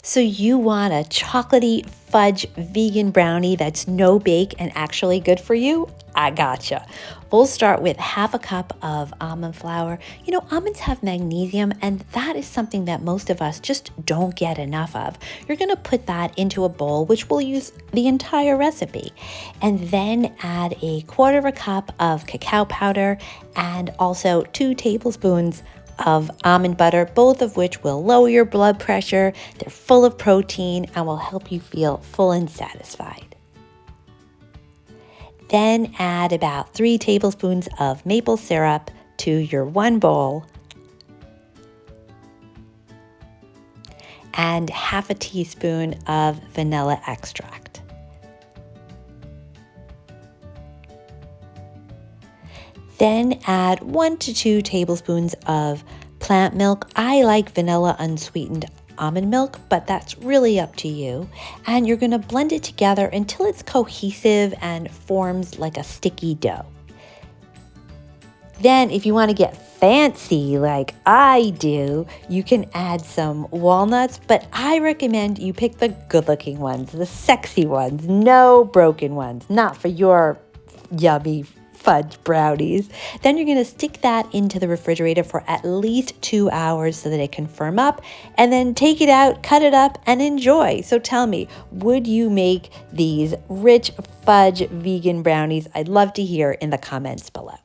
So you want a chocolatey fudge vegan brownie that's no bake and actually good for you? I gotcha. We'll start with half a cup of almond flour. You know, almonds have magnesium, and that is something that most of us just don't get enough of. You're going to put that into a bowl, which we'll use the entire recipe, and then add a quarter of a cup of cacao powder and also 2 tablespoons of almond butter, both of which will lower your blood pressure. They're full of protein and will help you feel full and satisfied. Then add about 3 tablespoons of maple syrup to your one bowl and half a teaspoon of vanilla extract. Then add 1 to 2 tablespoons of plant milk. I like vanilla unsweetened almond milk, but that's really up to you. And you're going to blend it together until it's cohesive and forms like a sticky dough. Then if you want to get fancy like I do, you can add some walnuts, but I recommend you pick the good-looking ones, the sexy ones, no broken ones, not for your yummy fudge brownies. Then you're going to stick that into the refrigerator for at least 2 hours so that it can firm up, and then take it out, cut it up, and enjoy. So tell me, would you make these rich fudge vegan brownies? I'd love to hear in the comments below.